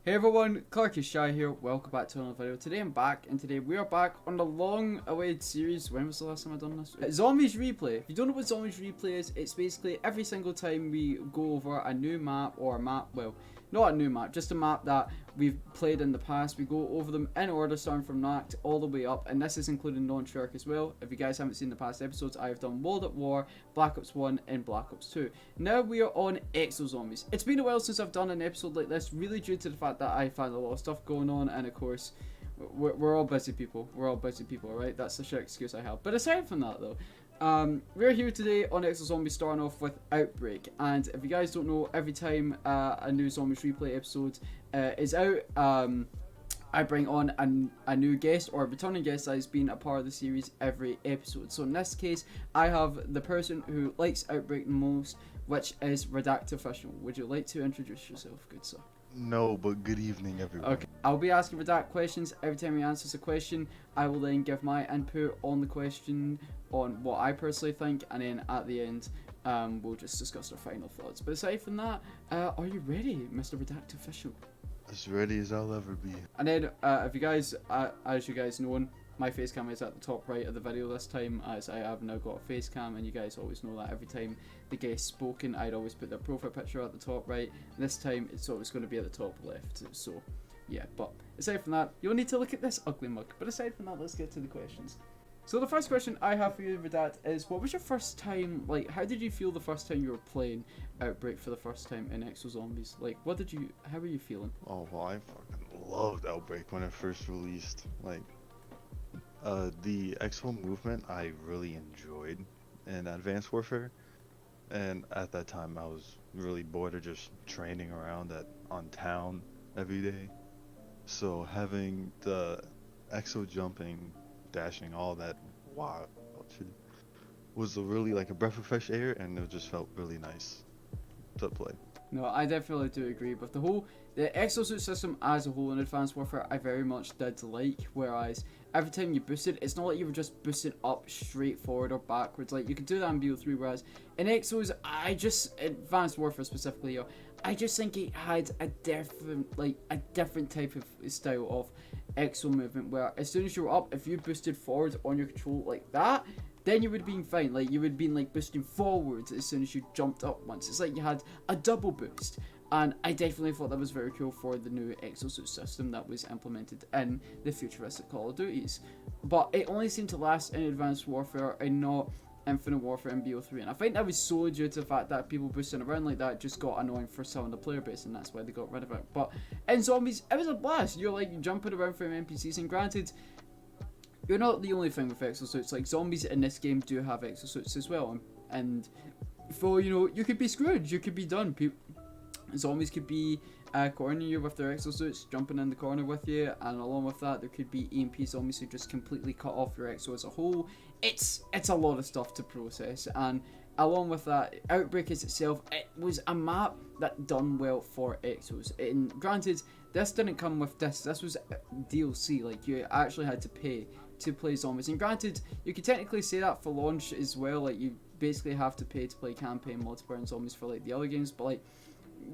Hey everyone, Clark is Shy here, welcome back to another video. Today I'm back, and today we are back on the long-awaited series. When was the last time I done this? Zombies Replay. If you don't know what Zombies Replay is, it's basically every single time we go over a new map, or a map, well, not a new map, just a map that we've played in the past. We go over them in order, starting from Redact all the way up, and this is including Launch Arc as well. If you guys haven't seen the past episodes, I've done World at War, Black Ops 1, and Black Ops 2. Now we are on Exo Zombies. It's been a while since I've done an episode like this, really due to the fact that I've had a lot of stuff going on, and of course, we're all busy people. We're all busy people, right? That's the shit excuse I have. But aside from that, though, we're here today on Exo Zombies, starting off with Outbreak. And if you guys don't know, every time a new Zombies Replay episode is out, I bring on a new guest or a returning guest that has been a part of the series every episode. So in this case, I have the person who likes Outbreak the most, which is Redact Official. Would you like to introduce yourself, good sir? No, but good evening, everyone. Okay, I'll be asking Redact questions. Every time he answers a question, I will then give my input on the question, on what I personally think, and then at the end, we'll just discuss our final thoughts. But aside from that, are you ready, Mr. Redact Official? As ready as I'll ever be. And then, if you guys, as you guys know, my face cam is at the top right of the video this time, as I have now got a face cam, and you guys always know that every time the guest spoken, I'd always put their profile picture at the top right. This time, it's always going to be at the top left. So, yeah. But aside from that, you'll need to look at this ugly mug. But aside from that, let's get to the questions. So the first question I have for you, Redact, is what was your first time, like, how did you feel the first time you were playing Outbreak for the first time in Exo Zombies? Like, how were you feeling? Oh, well, I fucking loved Outbreak when it first released. Like, the Exo movement I really enjoyed in Advanced Warfare. And at that time, I was really bored of just training around on town every day. So having the Exo jumping, dashing, all that wow shit was really like a breath of fresh air, and it just felt really nice to play. No, I definitely do agree with the exosuit system as a whole in Advanced Warfare. I very much did like, whereas every time you boosted, it's not like you were just boosting up straight forward or backwards. Like you could do that in BO3, whereas in Exos, Advanced Warfare specifically, I just think it had a different type of style of Exo movement, where as soon as you were up, if you boosted forward on your control like that, then you would have been fine. Like you would have been like boosting forwards as soon as you jumped up once. It's like you had a double boost. And I definitely thought that was very cool for the new exosuit system that was implemented in the futuristic Call of Duties. But it only seemed to last in Advanced Warfare and not Infinite Warfare and BO3. And I think that was solely due to the fact that people boosting around like that just got annoying for some of the player base, and that's why they got rid of it. But in Zombies, it was a blast. You're like jumping around from NPCs, and granted, you're not the only thing with exosuits. Like zombies in this game do have exosuits as well, and for you could be screwed. You could be done. Zombies could be cornering you with their exosuits, jumping in the corner with you, and along with that, there could be EMP zombies who just completely cut off your exo as a whole. It's a lot of stuff to process, and along with that, Outbreak itself, it was a map that done well for exos. And granted, this didn't come with this. This was DLC. Like you actually had to pay to play zombies, and granted, you could technically say that for launch as well. Like you basically have to pay to play campaign, multiplayer, and zombies for like the other games, but like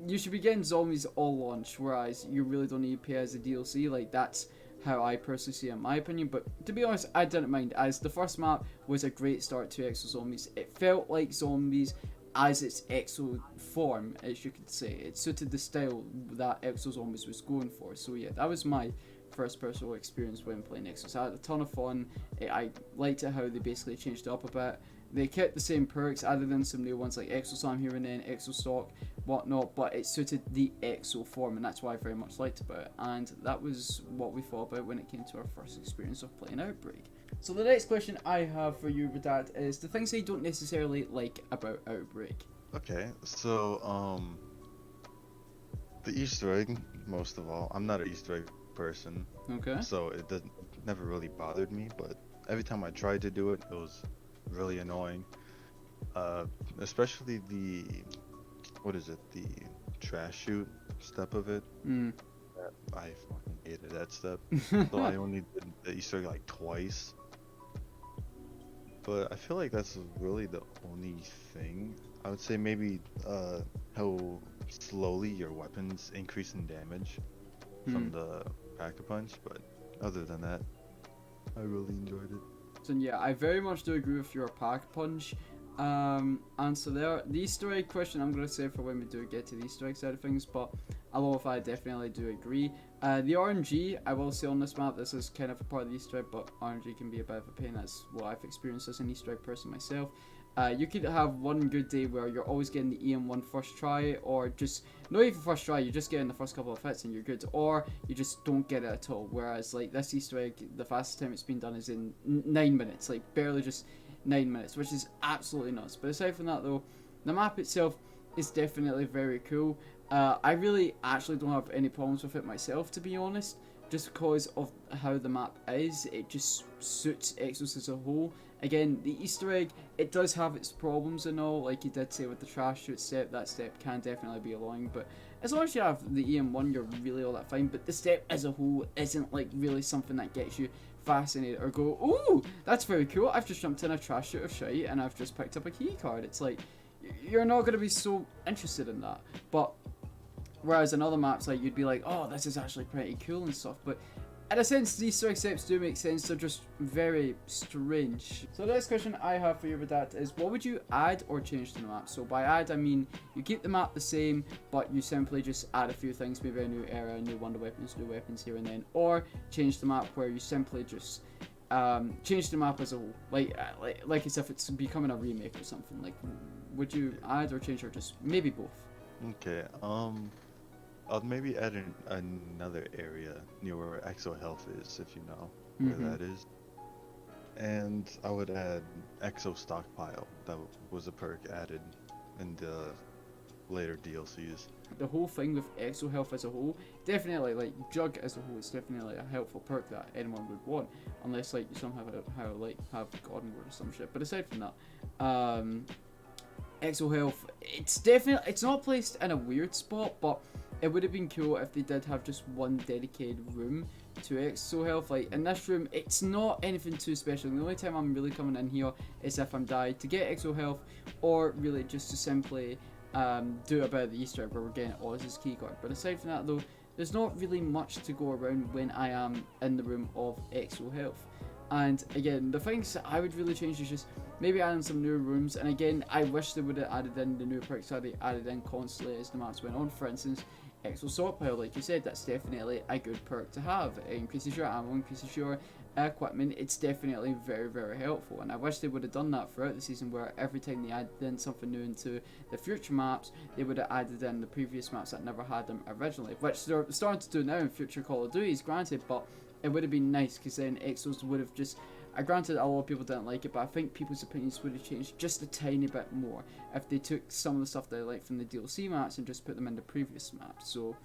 you should be getting zombies all launch, whereas you really don't need to pay as a DLC. Like that's how I personally see it, in my opinion. But to be honest, I didn't mind, as the first map was a great start to Exo Zombies. It felt like zombies as its Exo form, as you could say. It suited the style that Exo Zombies was going for. So yeah, that was my first personal experience when playing Exos. I had a ton of fun. I liked it how they basically changed it up a bit. They kept the same perks, added in some new ones like Exo Slam here and then, Exo Stock, whatnot, but it suited the Exo form, and that's what I very much liked about it. And that was what we thought about when it came to our first experience of playing Outbreak. So the next question I have for you, Redact, is the things that you don't necessarily like about Outbreak. Okay, so the Easter egg, most of all. I'm not an Easter egg person, Okay. so it never really bothered me, but every time I tried to do it, it was really annoying. Especially the the trash shoot step of it. I fucking hated that step. So I only did the Easter egg like twice. But I feel like that's really the only thing. I would say maybe how slowly your weapons increase in damage. from the Pack-a-Punch, but other than that, I really enjoyed it. So yeah, I very much do agree with your Pack-a-Punch answer there. The Easter egg question I'm going to save for when we do get to the Easter egg side of things, but along with that, I definitely do agree. The RNG, I will say on this map, this is kind of a part of the Easter egg, but RNG can be a bit of a pain. That's what I've experienced as an Easter egg person myself. You could have one good day where you're always getting the EM1 first try, or just not even first try, you're just getting the first couple of hits and you're good, or you just don't get it at all. Whereas like this Easter egg, the fastest time it's been done is in 9 minutes, like barely just 9 minutes, which is absolutely nuts. But aside from that though, the map itself is definitely very cool. I really actually don't have any problems with it myself, to be honest, just because of how the map is. It just suits Exos as a whole. Again, the Easter egg, it does have its problems and all, like you did say with the trash chute step. That step can definitely be annoying, but as long as you have the EM1, you're really all that fine. But the step as a whole isn't like really something that gets you fascinated or go, ooh, that's very cool, I've just jumped in a trash chute of shite and I've just picked up a key card. It's like, you're not going to be so interested in that. But whereas in other maps, like, you'd be like, oh, this is actually pretty cool and stuff. But in a sense, these Easter egg steps do make sense. They're just very strange. So the next question I have for you with that is, what would you add or change to the map? So by add, I mean you keep the map the same, but you simply just add a few things, maybe a new era, new wonder weapons, new weapons here and then, or change the map where you simply just change the map as a whole, like as if it's becoming a remake or something. Like, would you add or change, or just maybe both? Okay, I'll maybe add another area near where Exo Health is, if you know where that is. And I would add Exo Stockpile. That was a perk added in the later DLCs. The whole thing with Exo Health as a whole, definitely, like, Jug as a whole is definitely a helpful perk that anyone would want, unless like you somehow like have God Mode or some shit. But aside from that, Exo Health, it's not placed in a weird spot, but it would have been cool if they did have just one dedicated room to Exo Health. Like, in this room, it's not anything too special. The only time I'm really coming in here is if I'm died to get Exo Health, or really just to simply do a bit of the Easter egg where we're getting Oz's keycard. But aside from that though, there's not really much to go around when I am in the room of Exo Health. And again, the things that I would really change is just maybe adding some new rooms. And again, I wish they would have added in the new perks that they added in constantly as the maps went on. For instance, Exo Stockpile, like you said, that's definitely a good perk to have. It increases your ammo, increases your equipment. It's definitely very, very helpful. And I wish they would have done that throughout the season, where every time they added in something new into the future maps, they would have added in the previous maps that never had them originally, which they're starting to do now in future Call of Duties, granted, but it would have been nice, because then Exos would have just, granted a lot of people didn't like it, but I think people's opinions would have changed just a tiny bit more if they took some of the stuff they liked from the DLC maps and just put them in the previous maps. So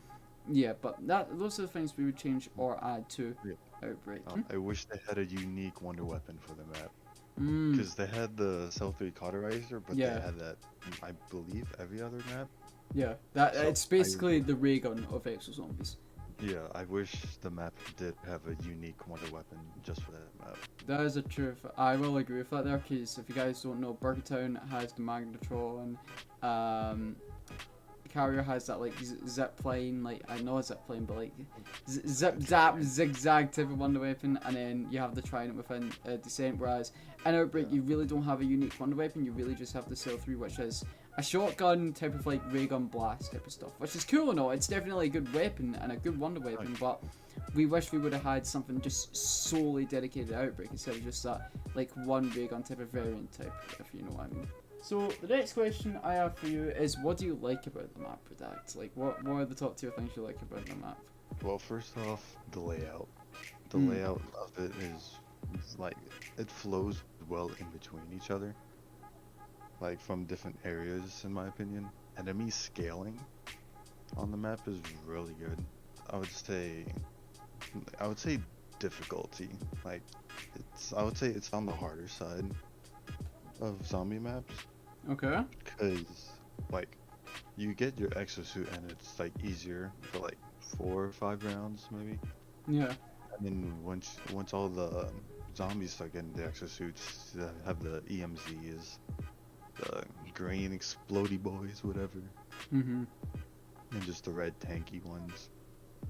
yeah, but those are the things we would change or add to Outbreak. I wish they had a unique wonder weapon for the map. Because they had the Cell 3 Cauterizer, but they had that, I believe, every other map. Yeah, it's basically the ray gun of Exo Zombies. Yeah, I wish the map did have a unique wonder weapon just for that map. That is a truth. I will agree with that there, because if you guys don't know, Burger Town has the Magnetron, Carrier has that like zip plane, like, I know a zip plane, but like zip zap zigzag type of wonder weapon, and then you have the Trident within Descent. Whereas in Outbreak, you really don't have a unique wonder weapon. You really just have the Cell 3, which is a shotgun type of like ray gun blast type of stuff, which is cool and all. It's definitely a good weapon and a good wonder weapon, but we wish we would have had something just solely dedicated to Outbreak instead of just that like one ray gun type of variant type, if you know what I mean. So the next question I have for you is, what do you like about the map, Redact? Like, what are the top tier things you like about the map? Well, first off, the layout. The layout of it is like, it flows well in between each other, like from different areas, in my opinion. Enemy scaling on the map is really good. I would say difficulty. Like, I would say it's on the harder side of zombie maps. Okay. Because, like, you get your exosuit and it's like easier for like 4 or 5 rounds maybe. Yeah. And then once all the zombies start getting the exosuits, they have the EMZs, the green explodey boys, whatever. And just the red tanky ones.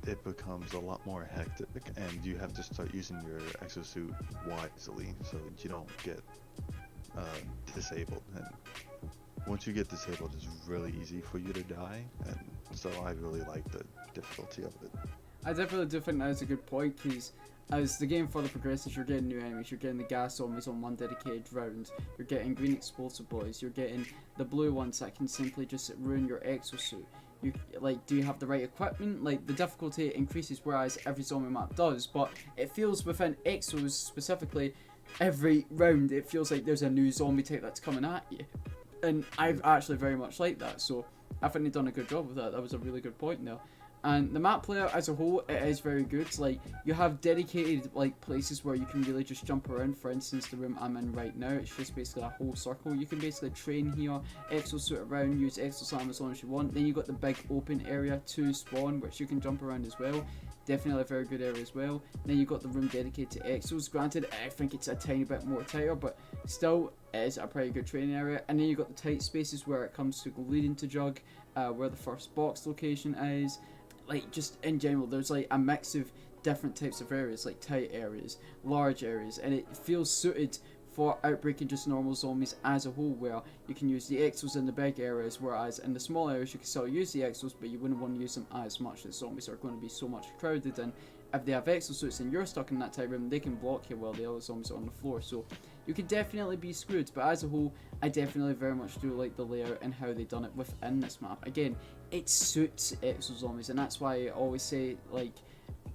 it becomes a lot more hectic, and you have to start using your exosuit wisely so you don't get uh, disabled. And once you get disabled, it's really easy for you to die, and so I really like the difficulty of it. I definitely do think that is a good point, because as the game further progresses, you're getting new enemies, you're getting the gas zombies on one dedicated round, you're getting green explosive boys, you're getting the blue ones that can simply just ruin your exosuit. You, like, do you have the right equipment? Like, the difficulty increases, whereas every zombie map does, but it feels within Exos specifically, every round it feels like there's a new zombie type that's coming at you. And I've actually very much liked that, so I think they've done a good job with that. That was a really good point there. And the map layout as a whole, it is very good. Like, you have dedicated like places where you can really just jump around. For instance, the room I'm in right now, it's just basically a whole circle. You can basically train here, exosuit around, use exoslam as long as you want. Then you got the big open area to spawn, which you can jump around as well. Definitely a very good area as well. Then you've got the room dedicated to exos. Granted, I think it's a tiny bit more tighter, but still it is a pretty good training area. And then you've got the tight spaces where it comes to leading to Jug, where the first box location is. Like, just in general, there's like a mix of different types of areas, like tight areas, large areas, and it feels suited for Outbreak and just normal zombies as a whole, where you can use the exos in the big areas, whereas in the small areas you can still use the exos, but you wouldn't want to use them as much, as zombies are going to be so much crowded, and if they have exosuits and you're stuck in that tight room, they can block you while the other zombies are on the floor. So you could definitely be screwed, but as a whole, I definitely very much do like the layout and how they done it within this map. Again, it suits Exo Zombies, and that's why I always say, like,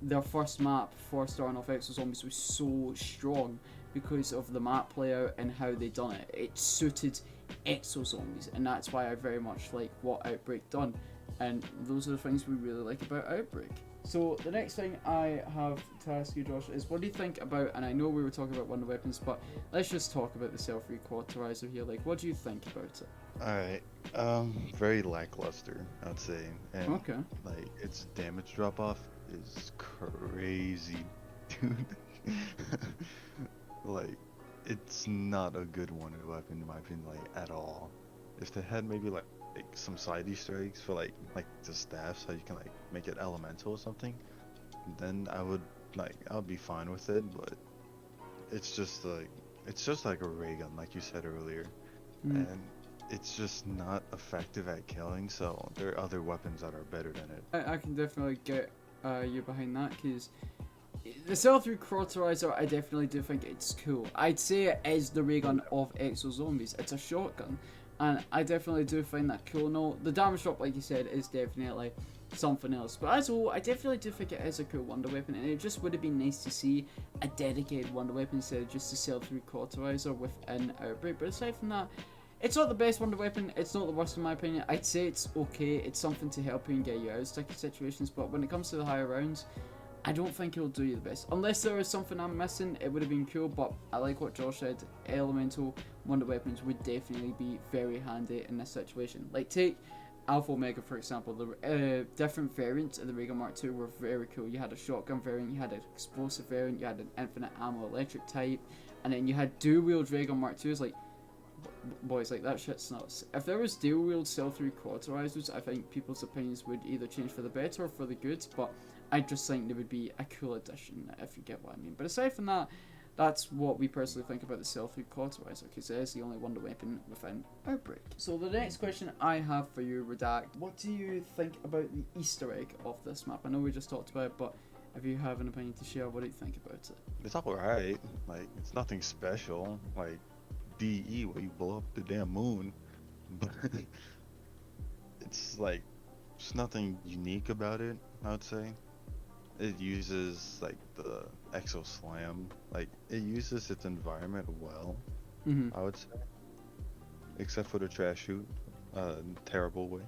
their first map for starting off Exo Zombies was so strong because of the map layout and how they done it. It suited Exo Zombies, and that's why I very much like what Outbreak done. And those are the things we really like about Outbreak. So the next thing I have to ask you, Josh, is what do you think about, and I know we were talking about wonder weapons, but let's just talk about the self-requarterizer here. Like, what do you think about it? Alright, very lackluster, I'd say. And, Okay. like, its damage drop-off is crazy, dude. Like, it's not a good wonder weapon, in my opinion, like, at all. If they had maybe, like some side Easter eggs for like the staff, so you can like make it elemental or something, then I would be fine with it. But it's just like a ray gun, like you said earlier, and it's just not effective at killing. So there are other weapons that are better than it. I can definitely get you behind that, because the self-requarterizer, I definitely do think it's cool. I'd say it is the ray gun of Exo Zombies. It's a shotgun, and I definitely do find that cool. No, the damage drop, like you said, is definitely something else. But as a whole, I definitely do think it is a cool wonder weapon, and it just would have been nice to see a dedicated wonder weapon instead of just a self-requarterizer within Outbreak. But aside from that, it's not the best wonder weapon, it's not the worst in my opinion. I'd say it's okay, it's something to help you and get you out of sticky situations, but when it comes to the higher rounds, I don't think it'll do you the best. Unless there is something I'm missing, it would have been cool, but I like what Josh said. Elemental wonder weapons would definitely be very handy in this situation. Like, take Alpha Omega for example. The different variants of the Ray Gun Mark II were very cool. You had a shotgun variant, you had an explosive variant, you had an infinite ammo electric type, and then you had dual wield Ray Gun Mark IIs. Like, boys, like, that shit's nuts. If there was dual wield self-requarterizers, I think people's opinions would either change for the better or for the good, but I just think they would be a cool addition, if you get what I mean. But aside from that, that's what we personally think about the self-requarterizer, because it is the only wonder weapon within Outbreak. So the next question I have for you, Redact, what do you think about the Easter egg of this map? I know we just talked about it, but if you have an opinion to share, what do you think about it? It's alright. Like, it's nothing special. Like DE, where you blow up the damn moon, but it's like there's nothing unique about it, I would say. It uses like the Exo Slam, like it uses its environment well, I would say, except for the trash chute, terrible way.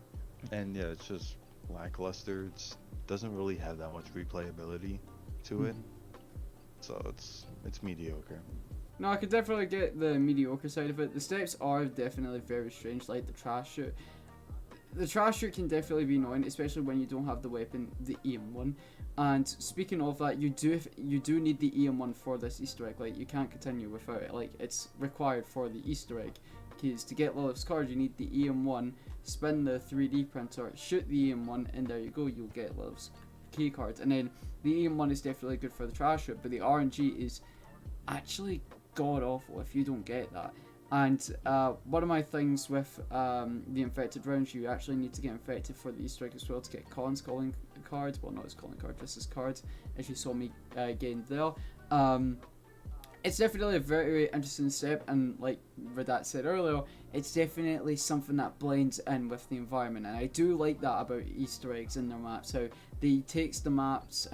And yeah, it's just lackluster. It doesn't really have that much replayability to it, so it's mediocre. No, I could definitely get the mediocre side of it. The steps are definitely very strange, like the trash chute. The trash chute can definitely be annoying, especially when you don't have the weapon, the EM1. And speaking of that, you do need the EM1 for this Easter egg. Like, you can't continue without it. Like, it's required for the Easter egg. Because to get Lilith's card, you need the EM1, spin the 3D printer, shoot the EM1, and there you go, you'll get Lilith's key cards, and then the EM1 is definitely good for the trash route, but the RNG is actually god awful if you don't get that. And one of my things with the infected rounds, you actually need to get infected for the Easter egg as well to get Colin's calling cards. Well, not his calling card, just his cards, as you saw me getting there. It's definitely a very, very interesting step, and like Redact said earlier, it's definitely something that blends in with the environment, and I do like that about Easter eggs in their maps, how they takes the map's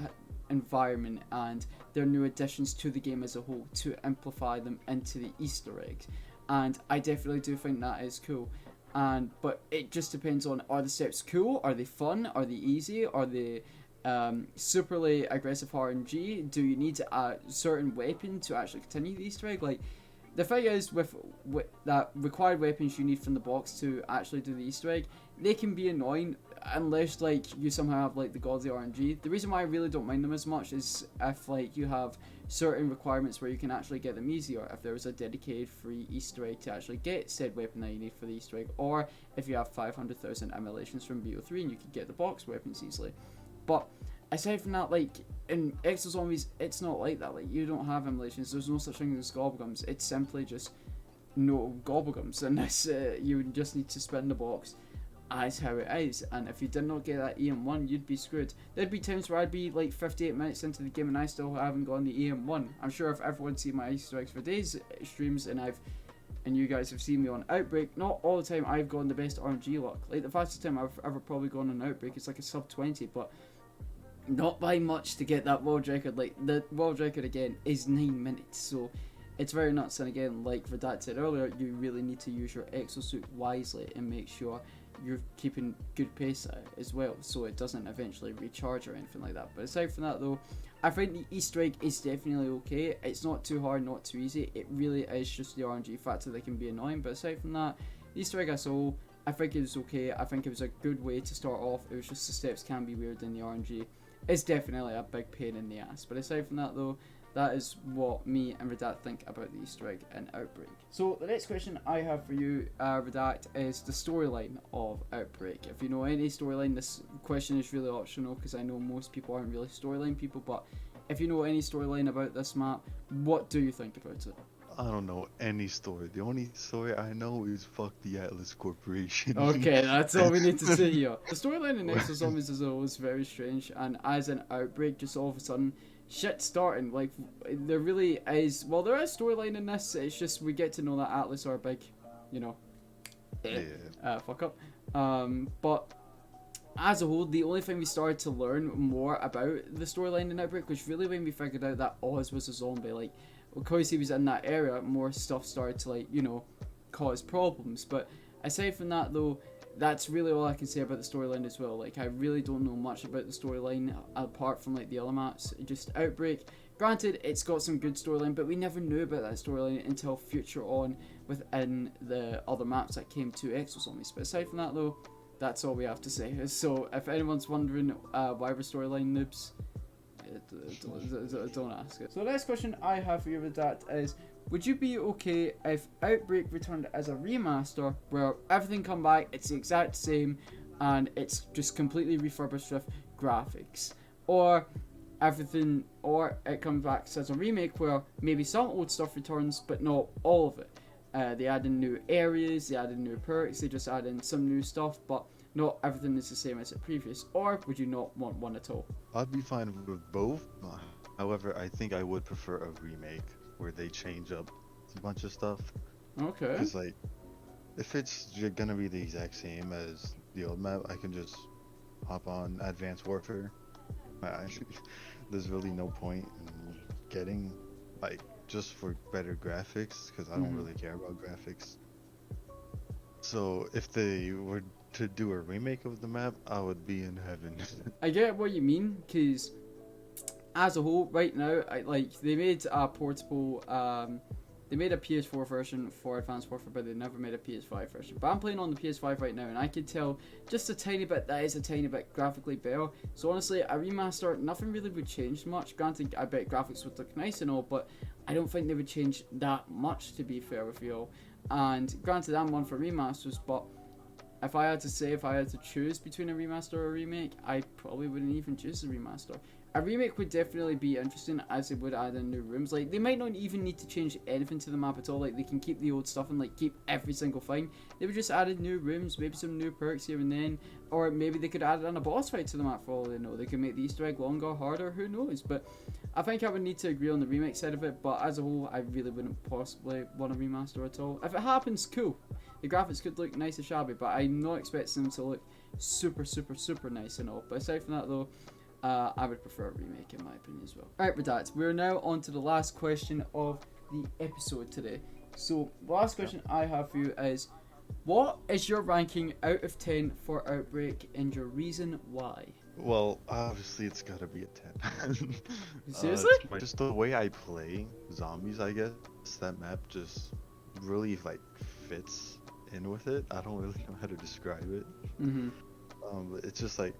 environment and their new additions to the game as a whole to amplify them into the Easter eggs, and I definitely do think that is cool. But it just depends on, are the steps cool, are they fun, are they easy, are they superly aggressive RNG? Do you need a certain weapon to actually continue the Easter egg? Like, the thing is, with that required weapons you need from the box to actually do the Easter egg, they can be annoying unless like you somehow have like the godly RNG. The reason why I really don't mind them as much is if like you have certain requirements where you can actually get them easier, if there was a dedicated free Easter egg to actually get said weapon that you need for the Easter egg, or if you have 500,000 emulations from BO3 and you can get the box weapons easily. But aside from that, like in Exo Zombies, it's not like that. Like, you don't have emulations. There's no such thing as gobblegums. It's simply just no gobblegums, and this you just need to spin the box as how it is. And if you did not get that EM1, you'd be screwed. There'd be times where I'd be like 58 minutes into the game and I still haven't gotten the EM1. I'm sure if everyone's seen my Easter eggs for days streams and you guys have seen me on Outbreak, not all the time I've gotten the best RNG luck. Like, the fastest time I've ever probably gone on Outbreak is like a sub 20, but not by much to get that world record. Like, the world record again is 9 minutes, so it's very nuts. And again, like Redact said earlier, you really need to use your exosuit wisely and make sure you're keeping good pace as well, so it doesn't eventually recharge or anything like that. But aside from that though, I think the Easter egg is definitely okay. It's not too hard, not too easy. It really is just the RNG factor that can be annoying. But aside from that, the Easter egg as a whole, I think it was okay. I think it was a good way to start off. It was just the steps can be weird in the RNG. It's definitely a big pain in the ass. But aside from that though, that is what me and Redact think about the Easter egg in Outbreak. So the next question I have for you, Redact, is the storyline of Outbreak. If you know any storyline, this question is really optional because I know most people aren't really storyline people, but if you know any storyline about this map, what do you think about it? I don't know any story. The only story I know is fuck the Atlas Corporation. Okay, that's all we need to say here. The storyline in Exo Zombies is always very strange, and as an Outbreak, just all of a sudden, shit starting. Like, there really is, well, there is storyline in this, it's just we get to know that Atlas are big, you know, fuck up. But as a whole, the only thing we started to learn more about the storyline in Outbreak was really when we figured out that Oz was a zombie. Like, because he was in that area, more stuff started to, like, you know, cause problems. But aside from that though, that's really all I can say about the storyline as well. Like, I really don't know much about the storyline apart from like the other maps. Just Outbreak, granted it's got some good storyline, but we never knew about that storyline until future on within the other maps that came to Exo Zombies. But aside from that though, that's all we have to say. So if anyone's wondering why we're storyline noobs, don't ask it. So the next question I have for you with that is, would you be okay if Outbreak returned as a remaster where everything come back, it's the exact same, and it's just completely refurbished with graphics? Or everything, or it comes back as a remake where maybe some old stuff returns, but not all of it. They add in new areas, they add in new perks, they just add in some new stuff, but not everything is the same as the previous. Or would you not want one at all? I'd be fine with both. However, I think I would prefer a remake where they change up a bunch of stuff. Okay. Because, like, if it's gonna be the exact same as the old map, I can just hop on Advanced Warfare. There's really no point in getting, like, just for better graphics, because I don't really care about graphics. So if they were to do a remake of the map, I would be in heaven. I get what you mean, because as a whole, right now, they made a portable, they made a PS4 version for Advanced Warfare, but they never made a PS5 version. But I'm playing on the PS5 right now, and I can tell just a tiny bit that is a tiny bit graphically better. So honestly, a remaster, nothing really would change much. Granted, I bet graphics would look nice and all, but I don't think they would change that much, to be fair with you all. And granted, I'm one for remasters, but if I had to choose between a remaster or a remake, I probably wouldn't even choose a remaster. A remake would definitely be interesting, as it would add in new rooms. Like, they might not even need to change anything to the map at all. Like, they can keep the old stuff and, like, keep every single thing. They would just add in new rooms, maybe some new perks here and then. Or maybe they could add in a boss fight to the map for all they know. They could make the Easter egg longer, harder, who knows. But I think I would need to agree on the remake side of it. But as a whole, I really wouldn't possibly want a remaster at all. If it happens, cool. The graphics could look nice and shabby, but I'm not expecting them to look super, super, super nice and all. But aside from that, though, I would prefer a remake in my opinion as well. Alright, Redact, we're now on to the last question of the episode today. So, the last question I have for you is, what is your ranking out of 10 for Outbreak and your reason why? Well, obviously it's gotta be a 10. Seriously? Just the way I play zombies, I guess, that map just really, like, fits in with it. I don't really know how to describe it. It's just like,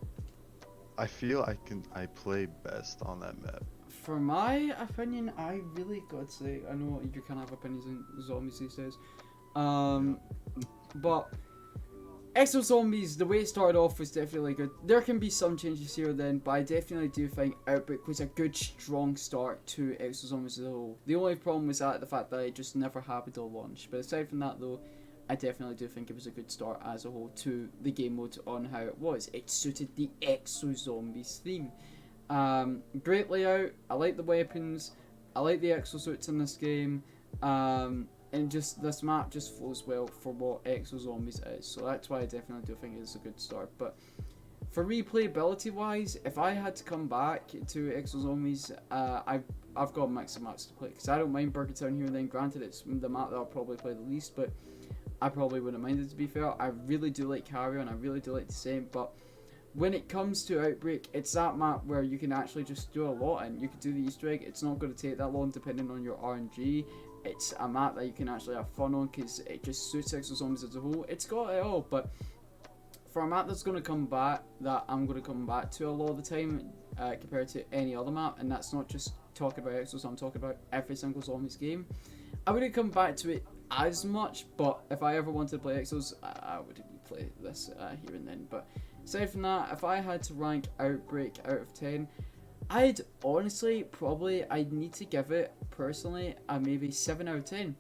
I feel I play best on that map. For my opinion, I really gotta say, I know you can have opinions on zombies these days, but Exo Zombies, the way it started off was definitely good. There can be some changes here and then, but I definitely do think Outbreak was a good, strong start to Exo Zombies as a whole. The only problem was the fact that it just never happened to launch. But aside from that, though, I definitely do think it was a good start as a whole to the game mode on how it was. It suited the Exo Zombies theme. Great layout. I like the weapons. I like the exosuits in this game. And just this map just flows well for what Exo Zombies is. So that's why I definitely do think it's a good start. But for replayability wise, if I had to come back to Exo Zombies, I've got a mix of maps to play. Because I don't mind Burger Town here and then. Granted, it's the map that I'll probably play the least, but I probably wouldn't mind it, to be fair. I really do like Carrion, I really do like the same, but when it comes to Outbreak, it's that map where you can actually just do a lot in. You can do the Easter egg, it's not going to take that long depending on your RNG. It's a map that you can actually have fun on because it just suits Exo Zombies as a whole. It's got it all, but for a map that's going to come back, that I'm going to come back to a lot of the time compared to any other map, and that's not just talking about Exos, I'm talking about every single Zombies game. I wouldn't come back to it as much, but if I ever wanted to play Exos, I would play this here and then. But aside from that, if I had to rank Outbreak out of 10, I'd honestly I'd need to give it personally a maybe 7 out of 10.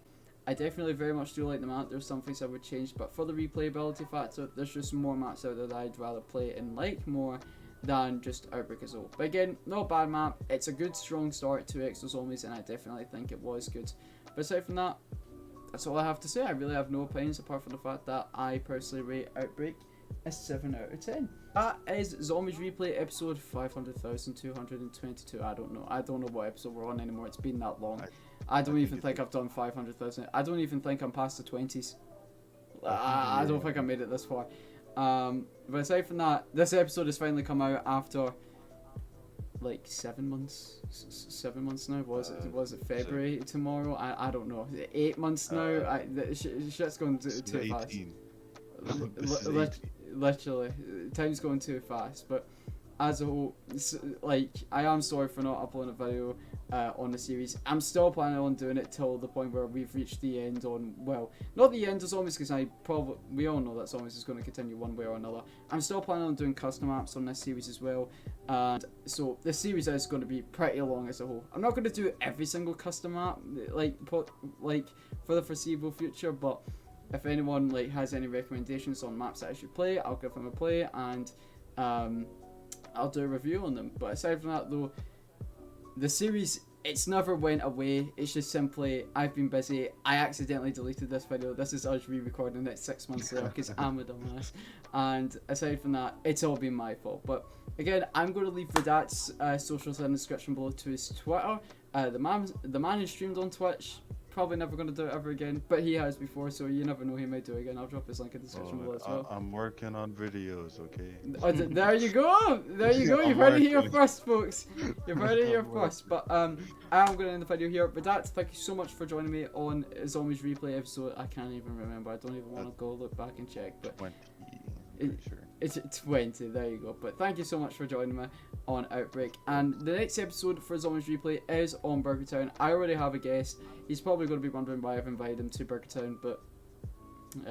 I definitely very much do like the map. There's some things I would change, but for the replayability factor, there's just more maps out there that I'd rather play and like more than just Outbreak as well. But again, not a bad map. It's a good strong start to Exo Zombies, and I definitely think it was good. But aside from that, that's all I have to say. I really have no opinions apart from the fact that I personally rate Outbreak a 7 out of 10. That is Zombies Replay episode 500,222. I don't know what episode we're on anymore. It's been that long. I don't even think I've done 500,000. I don't even think I'm past the 20s. I don't think I made it this far. But aside from that, this episode has finally come out after like 7 months. 7 months now. Was it February tomorrow? I don't know. 8 months now. Shit's going too fast. Literally, time's going too fast. But as a whole, like, I am sorry for not uploading a video on the series. I'm still planning on doing it till the point where we've reached the end on, well, not the end of Zombies, because we all know that Zombies is going to continue one way or another. I'm still planning on doing custom maps on this series as well, and so the series is going to be pretty long as a whole. I'm not going to do every single custom map like for the foreseeable future, but if anyone like has any recommendations on maps that I should play, I'll give them a play, and I'll do a review on them. But aside from that though, the series, it's never went away. It's just simply, I've been busy. I accidentally deleted this video. This is us re-recording it 6 months later because I'm a dumbass. And aside from that, it's all been my fault. But again, I'm going to leave Redact's socials in the description below to his Twitter. The man has streamed on Twitch. Probably never going to do it ever again, but he has before, so you never know, he might do it again. I'll drop his link in the description below as well. I'm working on videos, okay? Oh, there you go! There you go! You've heard it here first, folks! You've heard it here first. But I am going to end the video here. But thank you so much for joining me on Zombies Replay episode. I can't even remember. I don't even want to go look back and check. But 20, sure. It's 20, there you go. But thank you so much for joining me on Outbreak. And the next episode for Zombies Replay is on Burger Town. I already have a guest. He's probably going to be wondering why I've invited him to Burger Town, but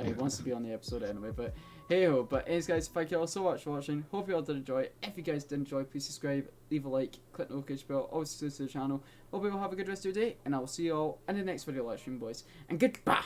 he wants to be on the episode anyway. But Hey ho, but anyways guys, thank you all so much for watching. Hope you all did enjoy. If you guys did enjoy, please subscribe, leave a like, click the notification bell, always subscribe to the channel. Hope you all have a good rest of your day, and I will see you all in the next video live stream, boys. And goodbye!